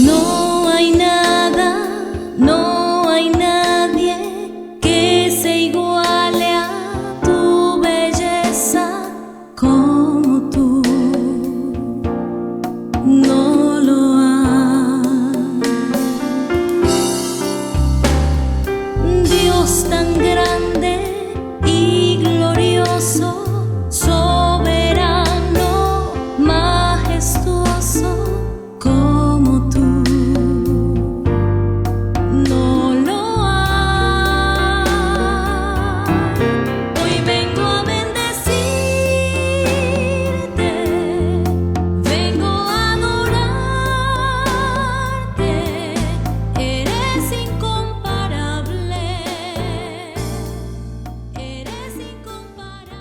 No hay nada, no hay nadie que se iguale a tu belleza como tú. No lo hay. Dios tan grande y glorioso, soberano, majestuoso como tú. No lo hay. Hoy vengo a bendecirte, vengo a adorarte. Eres incomparable, eres incomparable.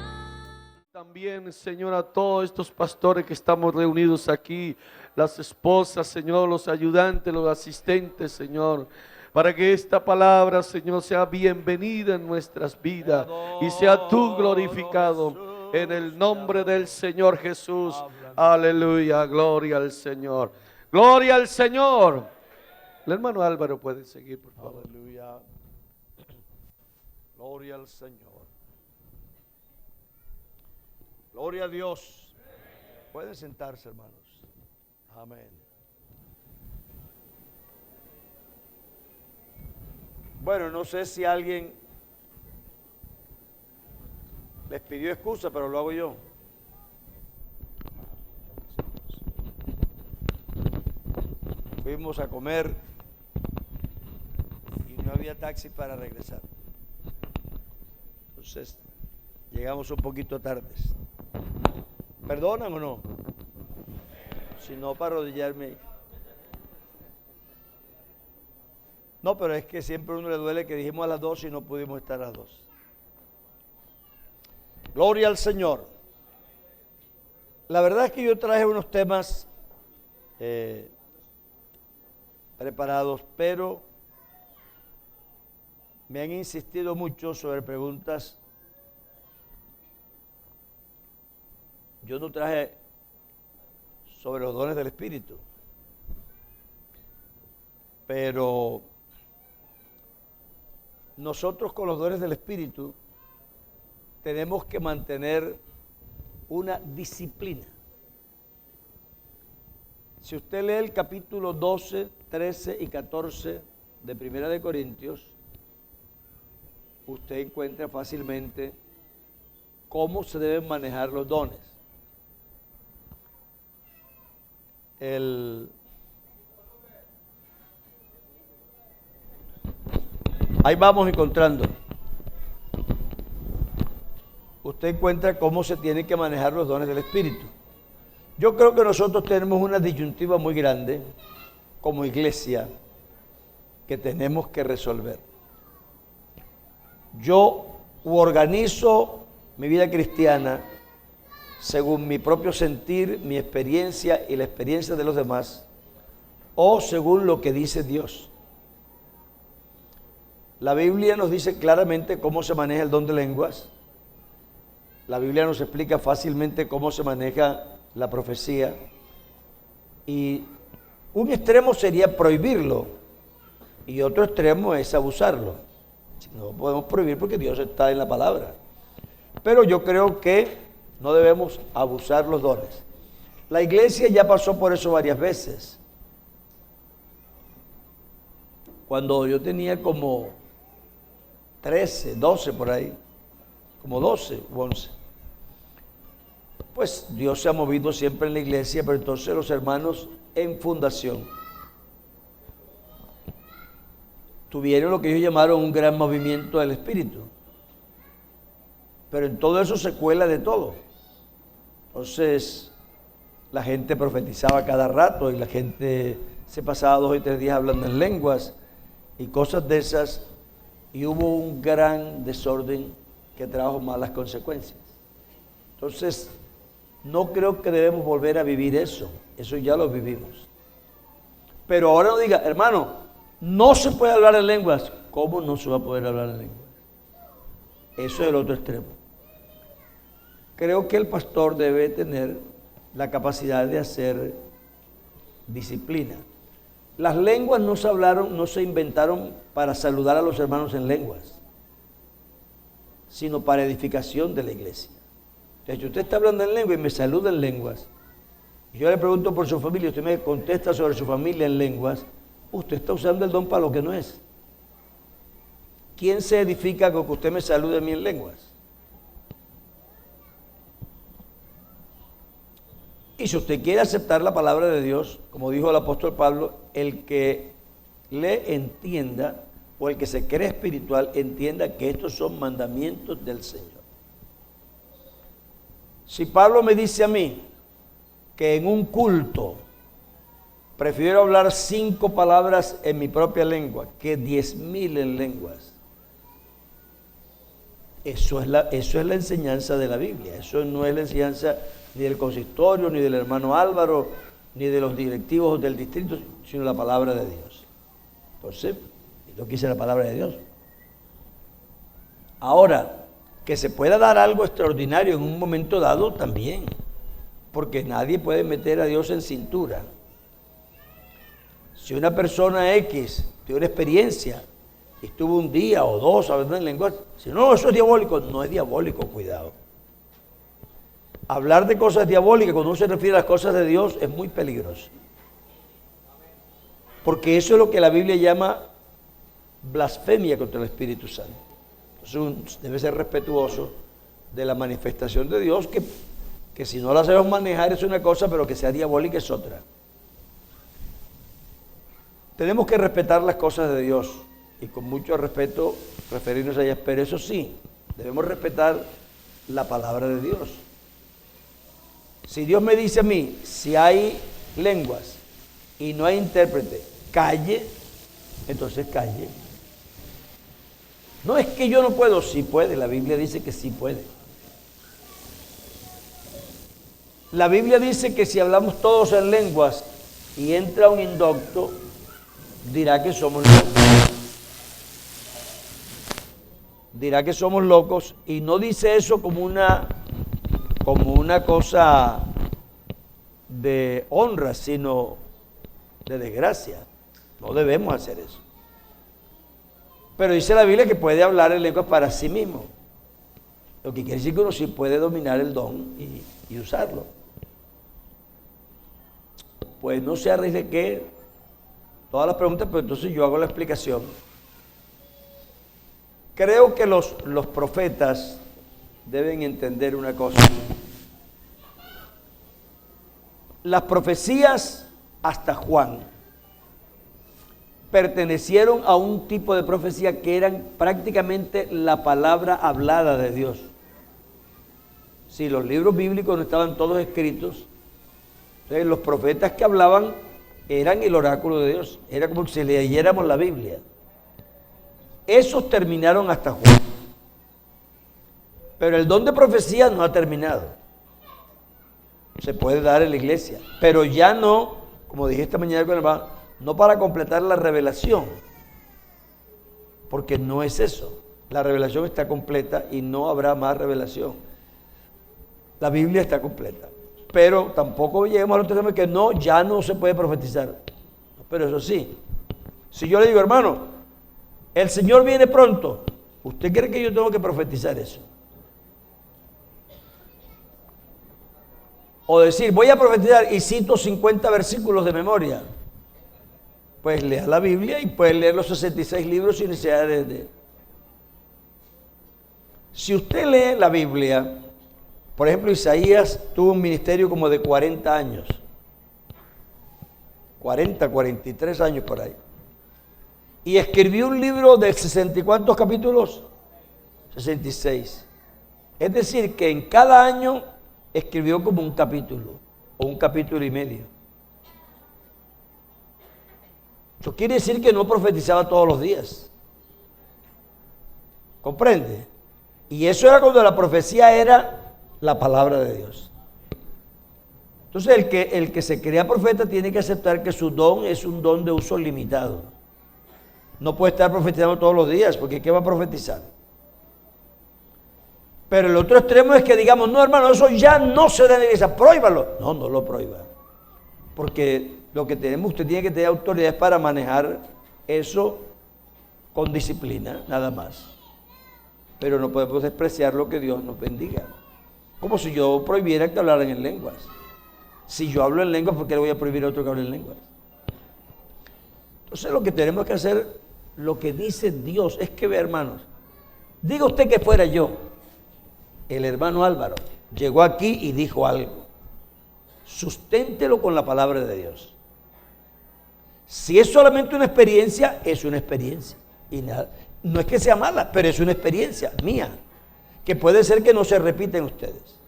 También, Señor, a todos estos pastores que estamos reunidos aquí, las esposas, Señor, los ayudantes, los asistentes, Señor, para que esta palabra, Señor, sea bienvenida en nuestras vidas y sea tú glorificado en el nombre del Señor Jesús. Aleluya, gloria al Señor. Gloria al Señor. El hermano Álvaro puede seguir, por favor. Aleluya. Gloria al Señor. Gloria a Dios. Pueden sentarse, hermanos. Amén. Bueno, no sé si alguien les pidió excusa, pero lo hago yo. Fuimos a comer y no había taxi para regresar. Entonces, llegamos un poquito tardes. ¿Perdonan o no? Si no, para arrodillarme. No, pero es que siempre a uno le duele que dijimos a las 2 y no pudimos estar a las 2. Gloria al Señor. La verdad es que yo traje unos temas preparados, pero me han insistido mucho sobre preguntas. Yo no traje sobre los dones del Espíritu, pero nosotros con los dones del Espíritu tenemos que mantener una disciplina. Si usted lee el capítulo 12, 13 y 14 de Primera de Corintios, usted encuentra fácilmente cómo se deben manejar los dones. Ahí vamos encontrando. Usted encuentra cómo se tienen que manejar los dones del Espíritu. Yo creo que nosotros tenemos una disyuntiva muy grande como iglesia que tenemos que resolver. Yo organizo mi vida cristiana según mi propio sentir, mi experiencia y la experiencia de los demás, o según lo que dice Dios. La Biblia nos dice claramente cómo se maneja el don de lenguas. La Biblia nos explica fácilmente cómo se maneja la profecía. Y un extremo sería prohibirlo y otro extremo es abusarlo. No podemos prohibir porque Dios está en la palabra. Pero yo creo que no debemos abusar los dones. La iglesia ya pasó por eso varias veces. Cuando yo tenía como 13, 12 por ahí, como 12 u 11, pues Dios se ha movido siempre en la iglesia, pero entonces los hermanos en fundación tuvieron lo que ellos llamaron un gran movimiento del Espíritu. Pero en todo eso se cuela de todo. Entonces, la gente profetizaba cada rato y la gente se pasaba 2 y 3 días hablando en lenguas y cosas de esas, y hubo un gran desorden que trajo malas consecuencias. Entonces, no creo que debemos volver a vivir eso. Eso ya lo vivimos. Pero ahora no diga, hermano, no se puede hablar en lenguas. ¿Cómo no se va a poder hablar en lenguas? Eso es el otro extremo. Creo que el pastor debe tener la capacidad de hacer disciplina. Las lenguas no se hablaron, no se inventaron para saludar a los hermanos en lenguas, sino para edificación de la iglesia. Entonces, si usted está hablando en lengua y me saluda en lenguas, y yo le pregunto por su familia, usted me contesta sobre su familia en lenguas, usted está usando el don para lo que no es. ¿Quién se edifica con que usted me salude a mí en lenguas? Y si usted quiere aceptar la palabra de Dios, como dijo el apóstol Pablo, el que le entienda o el que se cree espiritual entienda que estos son mandamientos del Señor. Si Pablo me dice a mí que en un culto prefiero hablar 5 palabras en mi propia lengua que 10,000 en lenguas, eso es la enseñanza de la Biblia. Eso no es la enseñanza ni del consistorio, ni del hermano Álvaro, ni de los directivos del distrito, sino la palabra de Dios. Entonces, yo quise la palabra de Dios. Ahora, que se pueda dar algo extraordinario en un momento dado también, porque nadie puede meter a Dios en cintura. Si una persona X tiene una experiencia y estuvo un día o 2 hablando en lenguaje, si no, eso es diabólico. No es diabólico, cuidado. Hablar de cosas diabólicas cuando uno se refiere a las cosas de Dios es muy peligroso. Porque eso es lo que la Biblia llama blasfemia contra el Espíritu Santo. Entonces uno debe ser respetuoso de la manifestación de Dios, que si no la sabemos manejar es una cosa, pero que sea diabólica es otra. Tenemos que respetar las cosas de Dios y con mucho respeto referirnos a ellas, pero eso sí, debemos respetar la palabra de Dios. Si Dios me dice a mí, si hay lenguas y no hay intérprete, calle, entonces calle. No es que yo no puedo, sí puede, la Biblia dice que sí puede. La Biblia dice que si hablamos todos en lenguas y entra un indocto, dirá que somos locos. Dirá que somos locos y no dice eso como una cosa de honra, sino de desgracia. No debemos hacer eso. Pero dice la Biblia que puede hablar en lenguas para sí mismo. Lo que quiere decir que uno sí puede dominar el don y usarlo. Pues no se arriesgue que todas las preguntas, pero entonces yo hago la explicación. Creo que los profetas deben entender una cosa. Las profecías hasta Juan pertenecieron a un tipo de profecía que eran prácticamente la palabra hablada de Dios. Si los libros bíblicos no estaban todos escritos, entonces los profetas que hablaban eran el oráculo de Dios. Era como si leyéramos la Biblia. Esos terminaron hasta Juan. Pero el don de profecía no ha terminado. Se puede dar en la iglesia, pero ya no, como dije esta mañana con el hermano, no para completar la revelación, porque no es eso. La revelación está completa y no habrá más revelación. La Biblia está completa, pero tampoco lleguemos al otro tema que no, ya no se puede profetizar. Pero eso sí, si yo le digo, hermano, el Señor viene pronto, ¿usted cree que yo tengo que profetizar eso? O decir, voy a profetizar y cito 50 versículos de memoria. Pues lea la Biblia y puede leer los 66 libros sin necesidad de... Si usted lee la Biblia, por ejemplo, Isaías tuvo un ministerio como de 40 años. 40, 43 años por ahí. Y escribió un libro de 60 y cuántos capítulos, 66. Es decir, que en cada año escribió como un capítulo o un capítulo y medio. Eso quiere decir que no profetizaba todos los días. ¿Comprende? Y eso era cuando la profecía era la palabra de Dios. Entonces el que se crea profeta tiene que aceptar que su don es un don de uso limitado. No puede estar profetizando todos los días, porque ¿qué va a profetizar? Pero el otro extremo es que digamos, no hermano, eso ya no se da en la iglesia, próhibalo. No, no lo prohíba. Porque lo que tenemos, usted tiene que tener autoridad para manejar eso con disciplina, nada más. Pero no podemos despreciar lo que Dios nos bendiga. Como si yo prohibiera que hablaran en lenguas. Si yo hablo en lenguas, ¿por qué le voy a prohibir a otro que hable en lenguas? Entonces lo que tenemos que hacer, lo que dice Dios, es que, vea, hermanos, diga usted que fuera yo, el hermano Álvaro, llegó aquí y dijo algo. Susténtelo con la palabra de Dios. Si es solamente una experiencia, es una experiencia. Y nada, no es que sea mala, pero es una experiencia mía, que puede ser que no se repita en ustedes.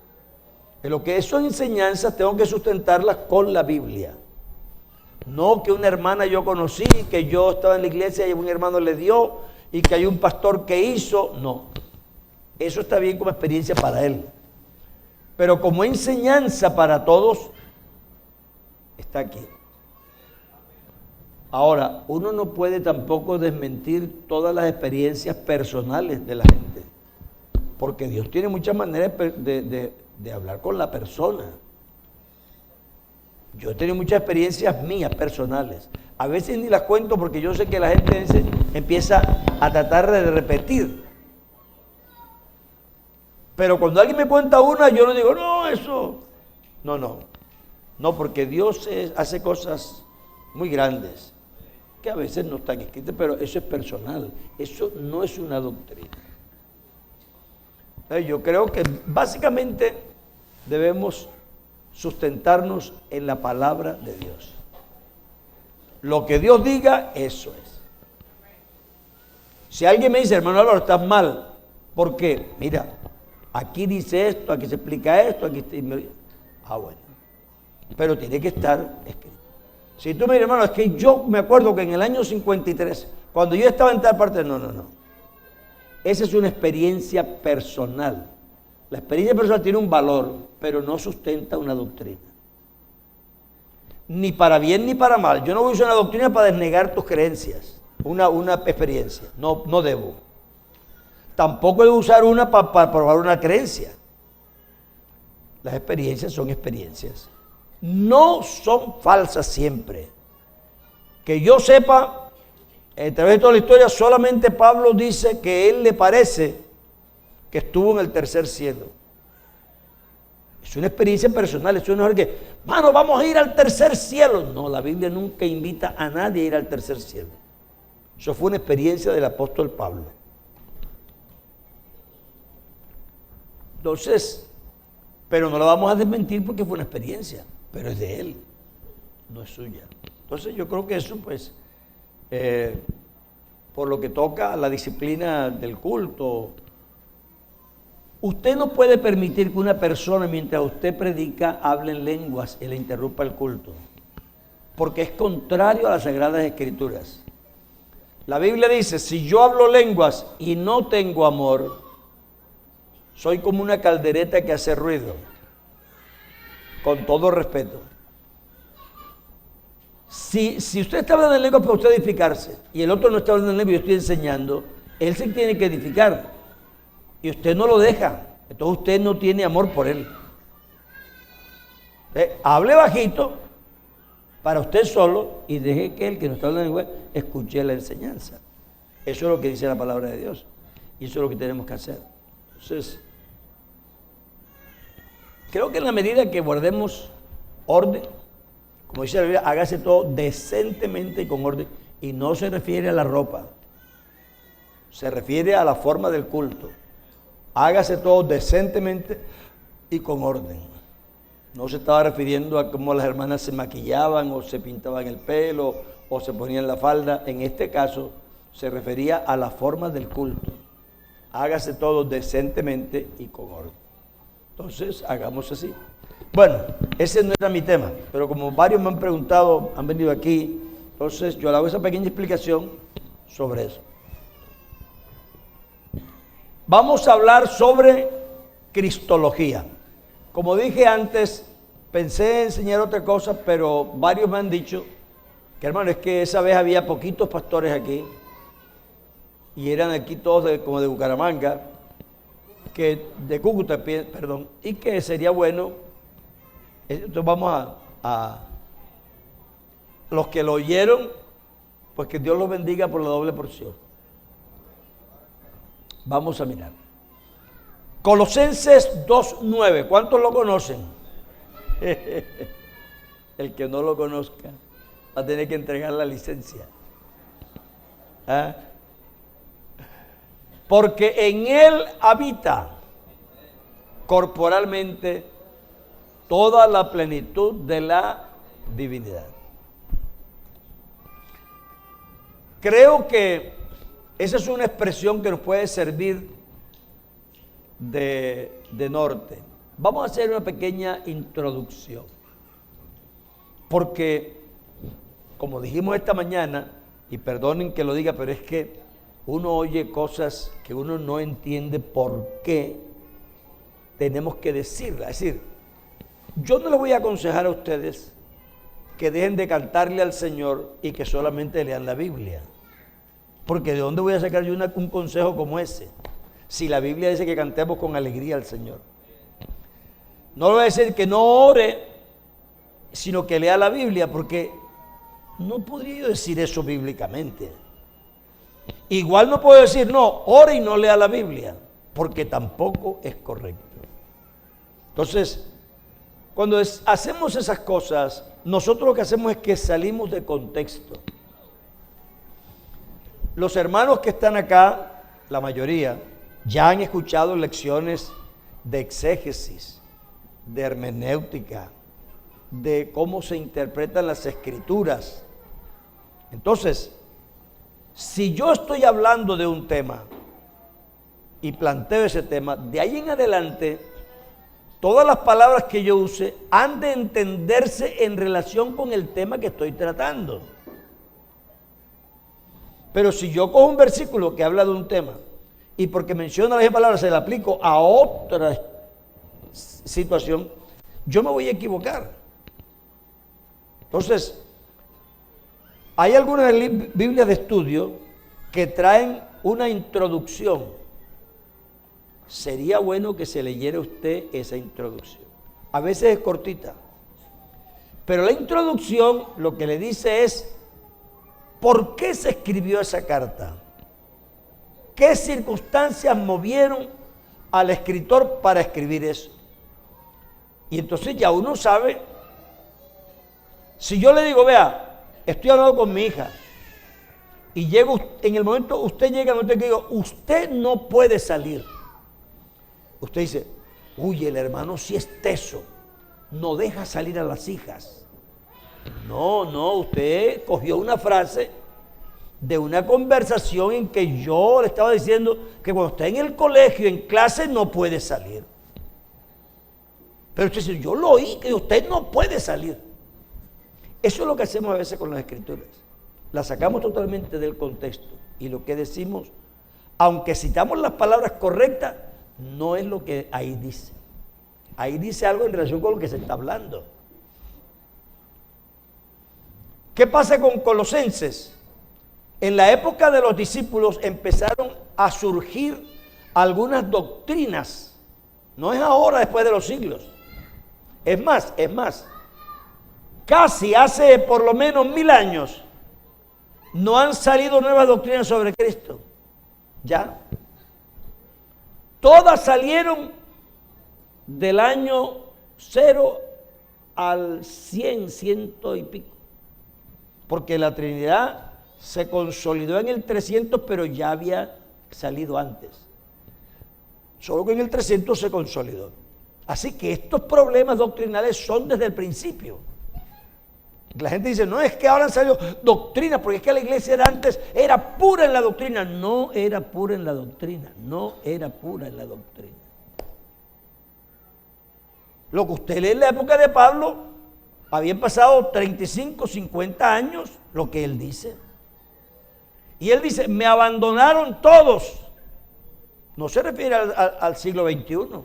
En lo que son enseñanzas, tengo que sustentarlas con la Biblia. No que una hermana yo conocí, que yo estaba en la iglesia y un hermano le dio, y que hay un pastor que hizo. No, eso está bien como experiencia para él. Pero como enseñanza para todos, está aquí. Ahora, uno no puede tampoco desmentir todas las experiencias personales de la gente, porque Dios tiene muchas maneras de hablar con la persona. Yo he tenido muchas experiencias mías personales. A veces ni las cuento porque yo sé que la gente empieza a tratar de repetir. Pero cuando alguien me cuenta una, yo no digo, no, eso. No, porque Dios hace cosas muy grandes que a veces no están escritas, pero eso es personal. Eso no es una doctrina. Yo creo que básicamente debemos sustentarnos en la palabra de Dios. Lo que Dios diga, eso es. Si alguien me dice, hermano Álvaro, estás mal, ¿por qué? Mira, aquí dice esto, aquí se explica esto, aquí... bueno. Pero tiene que estar escrito. Si tú me dices, hermano, es que yo me acuerdo que en el año 53, cuando yo estaba en tal parte, no. Esa es una experiencia personal. La experiencia personal tiene un valor, pero no sustenta una doctrina. Ni para bien ni para mal. Yo no voy a usar una doctrina para desnegar tus creencias, una experiencia. No debo. Tampoco debo usar una para probar una creencia. Las experiencias son experiencias. No son falsas siempre. Que yo sepa, a través de toda la historia, solamente Pablo dice que él le parece que estuvo en el tercer cielo. Es una experiencia personal, eso no es que, mano, vamos a ir al tercer cielo. No, la Biblia nunca invita a nadie a ir al tercer cielo. Eso fue una experiencia del apóstol Pablo. Entonces, pero no la vamos a desmentir porque fue una experiencia, pero es de él, no es suya. Entonces yo creo que eso, pues, por lo que toca a la disciplina del culto, usted no puede permitir que una persona, mientras usted predica, hable en lenguas y le interrumpa el culto, porque es contrario a las Sagradas Escrituras. La Biblia dice, si yo hablo lenguas y no tengo amor, soy como una caldereta que hace ruido, con todo respeto. Si usted está hablando en lenguas para usted edificarse, y el otro no está hablando en lenguas y yo estoy enseñando, él se tiene que edificar, y usted no lo deja, entonces usted no tiene amor por él. Hable bajito para usted solo y deje que el que no está hablando en lenguas escuche la enseñanza. Eso es lo que dice la palabra de Dios, y eso es lo que tenemos que hacer. Entonces, creo que en la medida que guardemos orden, como dice la Biblia, hágase todo decentemente y con orden, y no se refiere a la ropa, se refiere a la forma del culto. Hágase todo decentemente y con orden. No se estaba refiriendo a cómo las hermanas se maquillaban o se pintaban el pelo o se ponían la falda. En este caso se refería a la forma del culto. Hágase todo decentemente y con orden. Entonces, hagamos así. Bueno, ese no era mi tema, pero como varios me han preguntado, han venido aquí, entonces yo le hago esa pequeña explicación sobre eso. Vamos a hablar sobre cristología. Como dije antes, pensé en enseñar otra cosa, pero varios me han dicho que, hermano, es que esa vez había poquitos pastores aquí, y eran aquí todos como de Bucaramanga, de Cúcuta, perdón, y que sería bueno, entonces vamos a los que lo oyeron, pues que Dios los bendiga por la doble porción. Vamos a mirar. Colosenses 2:9. ¿Cuántos lo conocen? El que no lo conozca va a tener que entregar la licencia. ¿Ah? Porque en él habita corporalmente toda la plenitud de la divinidad. Creo que esa es una expresión que nos puede servir de norte. Vamos a hacer una pequeña introducción, porque como dijimos esta mañana, y perdonen que lo diga, pero es que uno oye cosas que uno no entiende por qué tenemos que decirlas. Es decir, yo no les voy a aconsejar a ustedes que dejen de cantarle al Señor y que solamente lean la Biblia, porque ¿de dónde voy a sacar yo un consejo como ese? Si la Biblia dice que cantemos con alegría al Señor. No le voy a decir que no ore, sino que lea la Biblia, porque no podría yo decir eso bíblicamente. Igual no puedo decir, no, ore y no lea la Biblia, porque tampoco es correcto. Entonces, cuando hacemos esas cosas, nosotros lo que hacemos es que salimos de contexto. Los hermanos que están acá, la mayoría, ya han escuchado lecciones de exégesis, de hermenéutica, de cómo se interpretan las escrituras. Entonces, si yo estoy hablando de un tema y planteo ese tema, de ahí en adelante, todas las palabras que yo use han de entenderse en relación con el tema que estoy tratando. Pero si yo cojo un versículo que habla de un tema y porque menciona las palabras se la aplico a otra situación, yo me voy a equivocar. Entonces, hay algunas Biblias de estudio que traen una introducción. Sería bueno que se leyera usted esa introducción. A veces es cortita, pero la introducción lo que le dice es ¿por qué se escribió esa carta? ¿Qué circunstancias movieron al escritor para escribir eso? Y entonces ya uno sabe. Si yo le digo, vea, estoy hablando con mi hija y llego, en el momento, usted llega al momento que digo, usted no puede salir. Usted dice, uy, el hermano sí es teso, no deja salir a las hijas. No, usted cogió una frase de una conversación en que yo le estaba diciendo que cuando está en el colegio, en clase, no puede salir. Pero usted dice, yo lo oí, que usted no puede salir. Eso es lo que hacemos a veces con las escrituras. Las sacamos totalmente del contexto y lo que decimos, aunque citamos las palabras correctas, no es lo que ahí dice. Ahí dice algo en relación con lo que se está hablando. ¿Qué pasa con Colosenses? En la época de los discípulos empezaron a surgir algunas doctrinas. No es ahora, después de los siglos. Es más, casi hace por lo menos 1000 años no han salido nuevas doctrinas sobre Cristo. Ya. Todas salieron del año 0 al 100, 100 y pico. Porque la Trinidad se consolidó en el 300, pero ya había salido antes. Solo que en el 300 se consolidó. Así que estos problemas doctrinales son desde el principio. La gente dice, no es que ahora han salido doctrinas, porque es que la iglesia era pura en la doctrina. No era pura en la doctrina, no era pura en la doctrina. Lo que usted lee en la época de Pablo, habían pasado 35, 50 años, lo que él dice. Y él dice, me abandonaron todos. No se refiere al siglo XXI.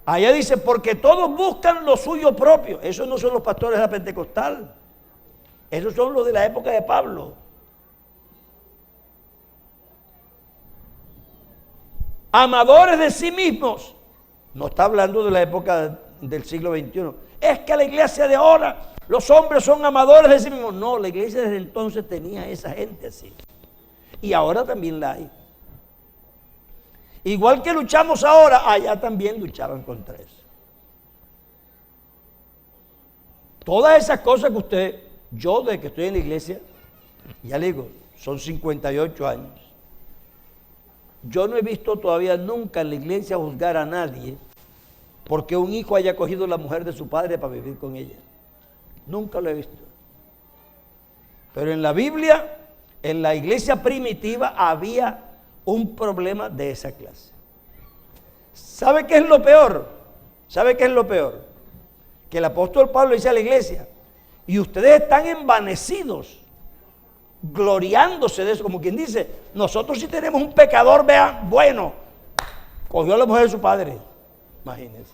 Allá dice, porque todos buscan lo suyo propio. Esos no son los pastores de la Pentecostal. Esos son los de la época de Pablo. Amadores de sí mismos. No está hablando de la época del siglo XXI. Es que la iglesia de ahora los hombres son amadores de sí mismos. No, la iglesia desde entonces tenía esa gente así. Y ahora también la hay. Igual que luchamos ahora, allá también luchaban contra eso. Todas esas cosas que yo desde que estoy en la iglesia, ya le digo, son 58 años. Yo no he visto todavía nunca en la iglesia juzgar a nadie porque un hijo haya cogido la mujer de su padre para vivir con ella. Nunca lo he visto. Pero en la Biblia, en la iglesia primitiva, había un problema de esa clase. ¿Sabe qué es lo peor? ¿Sabe qué es lo peor? Que el apóstol Pablo dice a la iglesia, y ustedes están envanecidos, gloriándose de eso, como quien dice, nosotros sí tenemos un pecador, vean, bueno, cogió a la mujer de su padre, imagínense.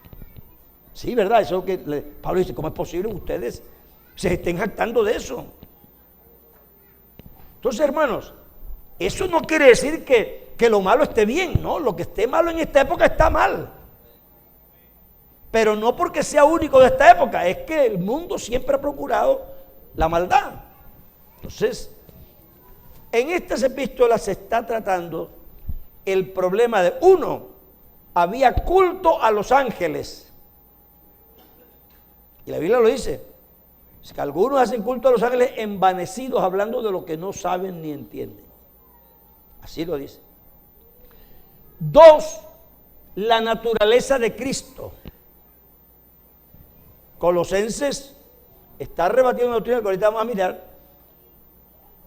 Sí, ¿verdad? Eso que Pablo dice, ¿cómo es posible que ustedes se estén jactando de eso? Entonces, hermanos, eso no quiere decir que lo malo esté bien, ¿no? Lo que esté malo en esta época está mal. Pero no porque sea único de esta época, es que el mundo siempre ha procurado la maldad. Entonces, en estas epístolas se está tratando el problema de, uno, había culto a los ángeles. Y la Biblia lo dice, es que algunos hacen culto a los ángeles envanecidos, hablando de lo que no saben ni entienden. Así lo dice. Dos, la naturaleza de Cristo. Colosenses está rebatiendo una doctrina que ahorita vamos a mirar,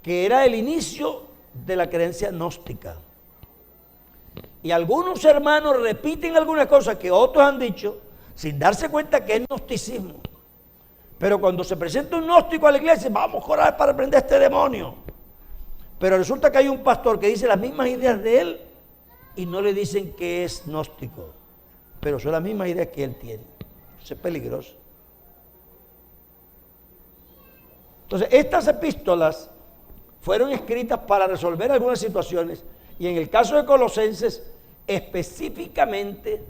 que era el inicio de la creencia gnóstica. Y algunos hermanos repiten algunas cosas que otros han dicho sin darse cuenta que es gnosticismo. Pero cuando se presenta un gnóstico a la iglesia, vamos a orar para reprender a este demonio. Pero resulta que hay un pastor que dice las mismas ideas de él y no le dicen que es gnóstico, pero son las mismas ideas que él tiene. Eso es peligroso. Entonces, estas epístolas fueron escritas para resolver algunas situaciones y en el caso de Colosenses, específicamente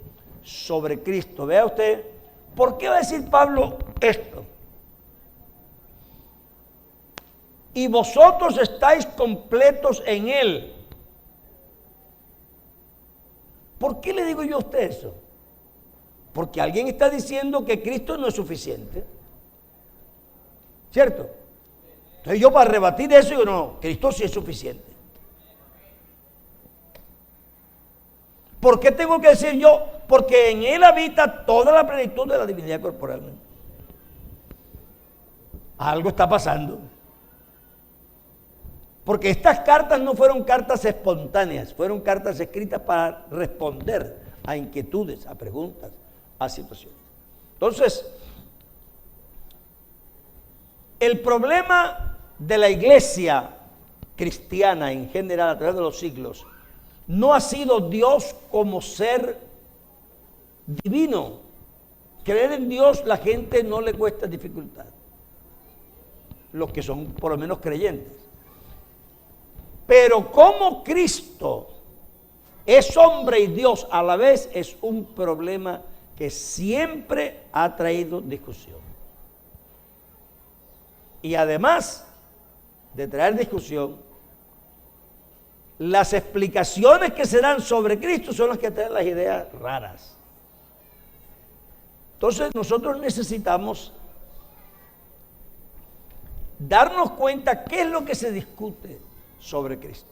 sobre Cristo. Vea usted, ¿por qué va a decir Pablo esto? Y vosotros estáis completos en Él. ¿Por qué le digo yo a usted eso? Porque alguien está diciendo que Cristo no es suficiente. ¿Cierto? Entonces yo para rebatir eso digo, no, Cristo sí es suficiente. ¿Por qué tengo que decir yo? Porque en Él habita toda la plenitud de la divinidad corporalmente. Algo está pasando. Porque estas cartas no fueron cartas espontáneas, fueron cartas escritas para responder a inquietudes, a preguntas, a situaciones. Entonces, el problema de la iglesia cristiana en general a través de los siglos no ha sido Dios como ser divino. Creer en Dios la gente no le cuesta dificultad, los que son por lo menos creyentes. Pero como Cristo es hombre y Dios a la vez, es un problema que siempre ha traído discusión. Y además de traer discusión, las explicaciones que se dan sobre Cristo son las que traen las ideas raras. Entonces nosotros necesitamos darnos cuenta qué es lo que se discute sobre Cristo.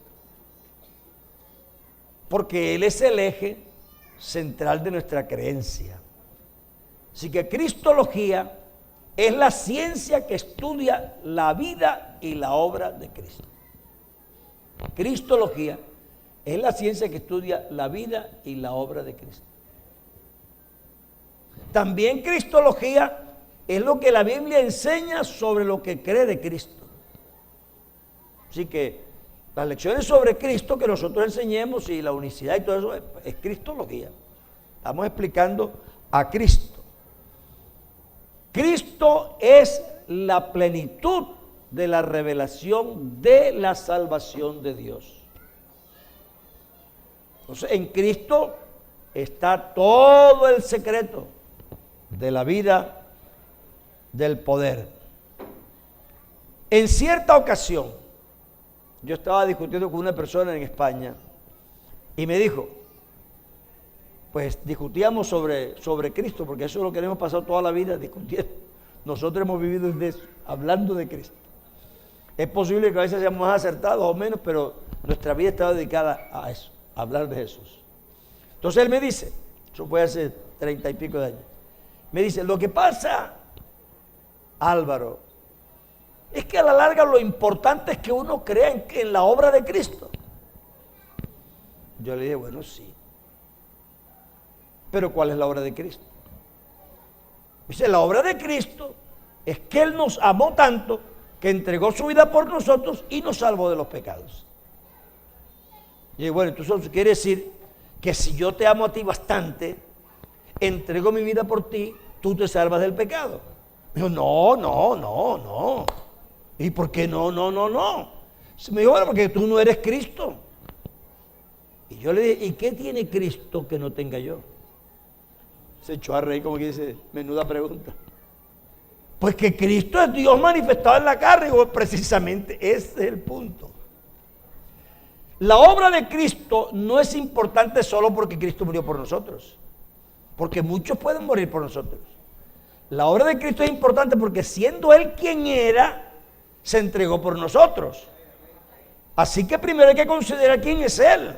Porque Él es el eje central de nuestra creencia. Así que cristología es la ciencia que estudia la vida y la obra de Cristo. Cristología es la ciencia que estudia la vida y la obra de Cristo. También cristología es lo que la Biblia enseña sobre lo que cree de Cristo. Así que las lecciones sobre Cristo que nosotros enseñemos y la unicidad y todo eso es cristología. Estamos explicando a Cristo. Cristo es la plenitud de la revelación de la salvación de Dios. Entonces, en Cristo está todo el secreto de la vida, del poder. En cierta ocasión, yo estaba discutiendo con una persona en España y me dijo, pues discutíamos sobre Cristo, porque eso es lo que hemos pasado toda la vida discutiendo. Nosotros hemos vivido desde eso, hablando de Cristo. Es posible que a veces seamos más acertados o menos, pero nuestra vida estaba dedicada a eso, a hablar de Jesús. Entonces él me dice, eso fue hace 30 y pico de años, me dice, lo que pasa, Álvaro, es que a la larga lo importante es que uno crea en la obra de Cristo. Yo le dije, bueno, sí. Pero ¿cuál es la obra de Cristo? Dice, la obra de Cristo es que Él nos amó tanto que entregó su vida por nosotros y nos salvó de los pecados. Y bueno, entonces eso quiere decir que si yo te amo a ti bastante, entrego mi vida por ti, tú te salvas del pecado. Me dijo, no. ¿Y por qué no? Me dijo, bueno, porque tú no eres Cristo. Y yo le dije, ¿y qué tiene Cristo que no tenga yo? Se echó a reír como que dice, menuda pregunta. Pues que Cristo es Dios manifestado en la carne. Y digo, precisamente ese es el punto. La obra de Cristo no es importante solo porque Cristo murió por nosotros, porque muchos pueden morir por nosotros. La obra de Cristo es importante porque siendo Él quien era, se entregó por nosotros. Así que primero hay que considerar quién es Él.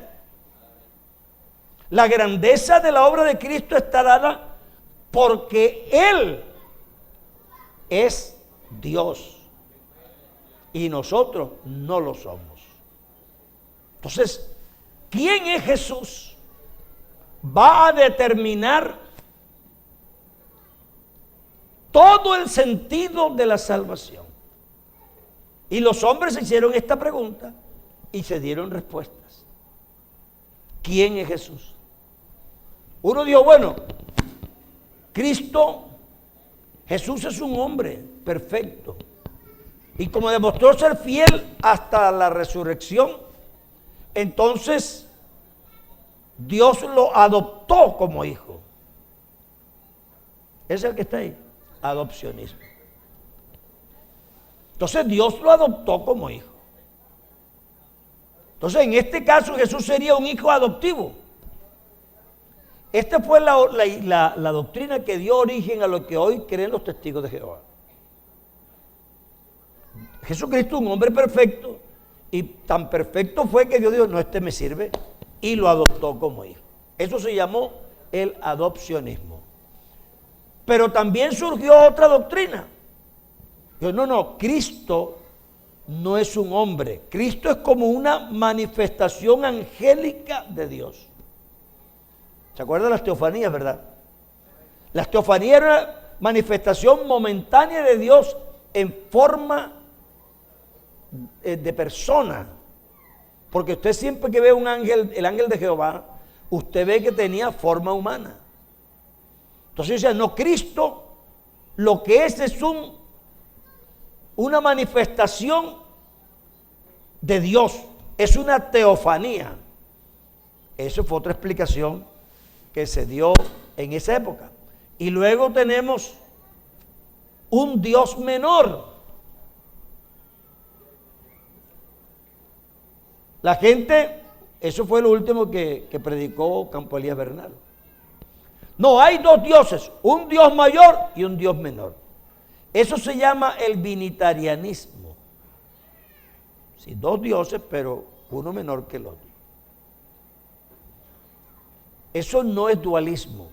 La grandeza de la obra de Cristo está dada porque Él es Dios y nosotros no lo somos. Entonces, ¿quién es Jesús? Va a determinar todo el sentido de la salvación. Y los hombres se hicieron esta pregunta y se dieron respuestas. ¿Quién es Jesús? Uno dijo, bueno, Jesús es un hombre perfecto. Y como demostró ser fiel hasta la resurrección, entonces Dios lo adoptó como hijo. Ese es el que está ahí, adopcionismo. Entonces Dios lo adoptó como hijo. Entonces en este caso Jesús sería un hijo adoptivo. Esta fue la doctrina que dio origen a lo que hoy creen los testigos de Jehová. Jesucristo, un hombre perfecto, y tan perfecto fue que Dios dijo, no, este me sirve, y lo adoptó como hijo. Eso se llamó el adopcionismo. Pero también surgió otra doctrina. Dijo, no, Cristo no es un hombre. Cristo es como una manifestación angélica de Dios. ¿Se acuerdan de las teofanías, verdad? Las teofanías era una manifestación momentánea de Dios en forma de persona. Porque usted siempre que ve un ángel, el ángel de Jehová, usted ve que tenía forma humana. Entonces decía, no, Cristo lo que es una manifestación de Dios, es una teofanía. Eso fue otra explicación que se dio en esa época. Y luego tenemos un Dios menor. La gente, eso fue lo último que predicó Campo Elías Bernal. No, hay dos dioses, un Dios mayor y un Dios menor. Eso se llama el binitarianismo. Sí, dos dioses, pero uno menor que el otro. Eso no es dualismo.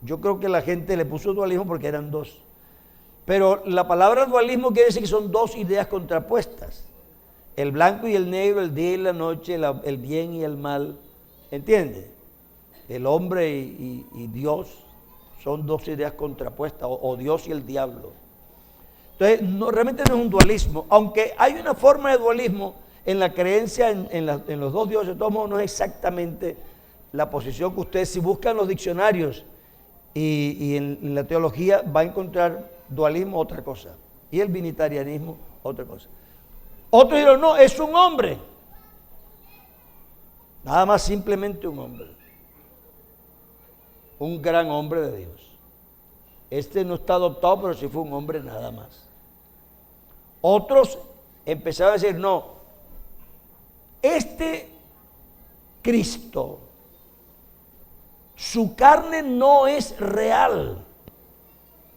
Yo creo que la gente le puso dualismo porque eran dos. Pero la palabra dualismo quiere decir que son dos ideas contrapuestas. El blanco y el negro, el día y la noche, el bien y el mal. ¿Entiendes? El hombre y Dios son dos ideas contrapuestas, o Dios y el diablo. Entonces, realmente no es un dualismo, aunque hay una forma de dualismo en la creencia en los dos dioses. De todos modos, no es exactamente la posición que ustedes, si buscan los diccionarios y en la teología, va a encontrar dualismo otra cosa, y el binitarianismo otra cosa. Otros dijeron, no, es un hombre, nada más, simplemente un hombre, un gran hombre de Dios. Este no está adoptado, pero sí fue un hombre nada más. Otros empezaron a decir, no, este Cristo, su carne no es real.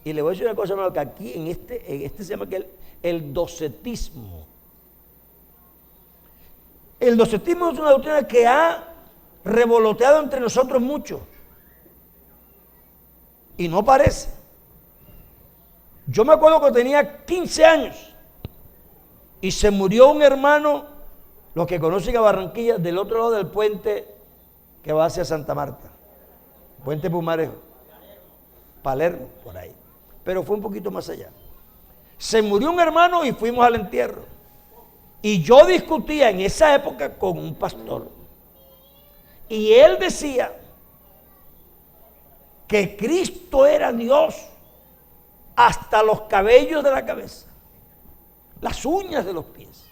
Y le voy a decir una cosa, hermano, que aquí en este se llama que el docetismo. El docetismo es una doctrina que ha revoloteado entre nosotros mucho. Y no parece. Yo me acuerdo que tenía 15 años y se murió un hermano, los que conocen a Barranquilla, del otro lado del puente que va hacia Santa Marta. Puente Pumarejo. Palermo, por ahí. Pero fue un poquito más allá. Se murió un hermano y fuimos al entierro. Y yo discutía en esa época con un pastor. Y él decía que Cristo era Dios hasta los cabellos de la cabeza, las uñas de los pies,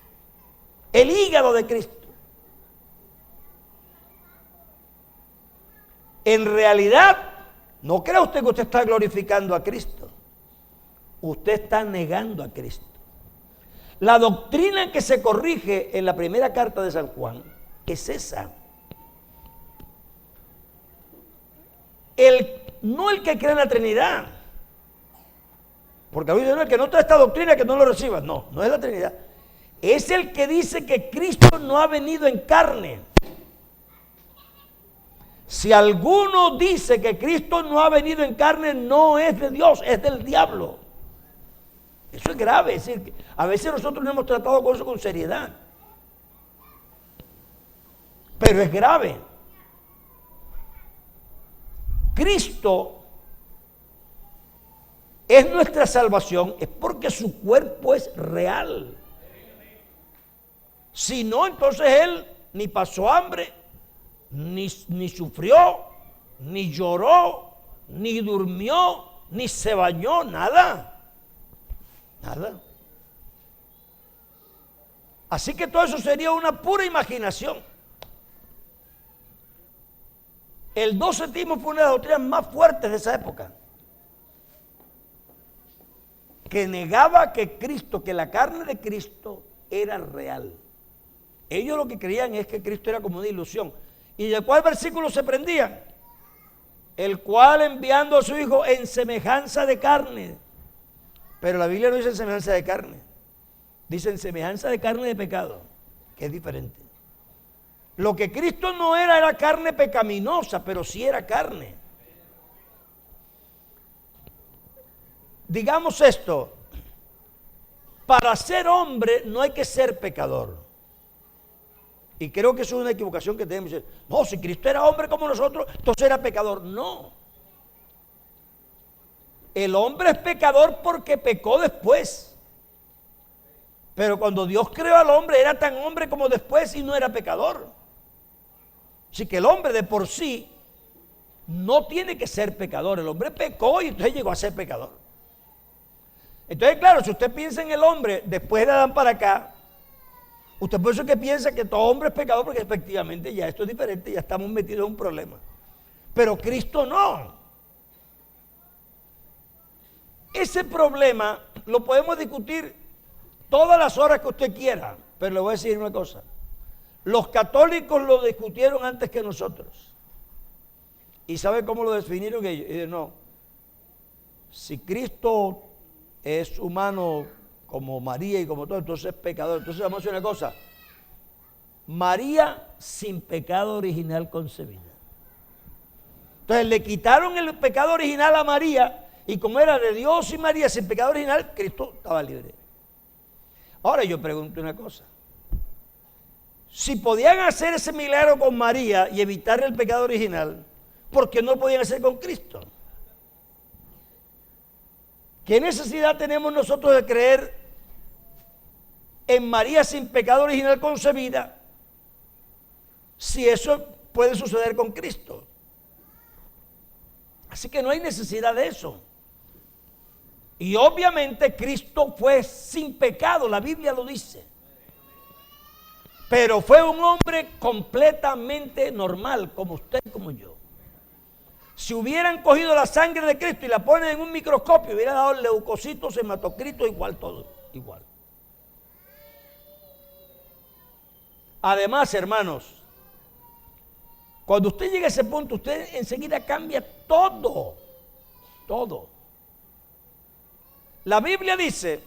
el hígado de Cristo. En realidad, no crea usted que usted está glorificando a Cristo. Usted está negando a Cristo. La doctrina que se corrige en la primera carta de San Juan es esa. No el que cree en la Trinidad. Porque a veces no, el que no trae esta doctrina que no lo reciba. No, no es la Trinidad. Es el que dice que Cristo no ha venido en carne. Si alguno dice que Cristo no ha venido en carne, no es de Dios, es del diablo. Eso es grave. Es decir, a veces nosotros no hemos tratado con eso con seriedad. Pero es grave. Cristo es nuestra salvación, es porque su cuerpo es real. Si no, entonces Él ni pasó hambre, ni sufrió, ni lloró, ni durmió, ni se bañó, nada. Nada. Así que todo eso sería una pura imaginación. El docetismo fue una de las doctrinas más fuertes de esa época, que negaba que Cristo, que la carne de Cristo era real. Ellos lo que creían es que Cristo era como una ilusión. ¿Y de cuál versículo se prendían? El cual enviando a su Hijo en semejanza de carne. Pero la Biblia no dice en semejanza de carne. Dice en semejanza de carne de pecado, que es diferente. Lo que Cristo no era carne pecaminosa, pero sí era carne. Digamos esto, para ser hombre no hay que ser pecador. Y creo que eso es una equivocación que tenemos. No, si Cristo era hombre como nosotros, entonces era pecador. No. El hombre es pecador porque pecó después. Pero cuando Dios creó al hombre, era tan hombre como después y no era pecador. Así que el hombre de por sí no tiene que ser pecador. El hombre pecó y entonces llegó a ser pecador. Entonces, claro, si usted piensa en el hombre después de Adán para acá, usted por eso que piensa que todo hombre es pecador, porque efectivamente ya esto es diferente, ya estamos metidos en un problema. Pero Cristo no. Ese problema lo podemos discutir todas las horas que usted quiera, pero le voy a decir una cosa. Los católicos lo discutieron antes que nosotros. ¿Y sabe cómo lo definieron ellos? Y no, si Cristo es humano como María y como todo, entonces es pecador. Entonces vamos a decir una cosa. María sin pecado original concebida. Entonces le quitaron el pecado original a María, y como era de Dios y María sin pecado original, Cristo estaba libre. Ahora yo pregunto una cosa. Si podían hacer ese milagro con María y evitar el pecado original, ¿por qué no lo podían hacer con Cristo? ¿Qué necesidad tenemos nosotros de creer en María sin pecado original concebida si eso puede suceder con Cristo? Así que no hay necesidad de eso. Y obviamente Cristo fue sin pecado, la Biblia lo dice. Pero fue un hombre completamente normal, como usted y como yo. Si hubieran cogido la sangre de Cristo y la ponen en un microscopio, hubiera dado leucocitos, hematocritos, igual todo, igual. Además, hermanos, cuando usted llega a ese punto, usted enseguida cambia todo. Todo. La Biblia dice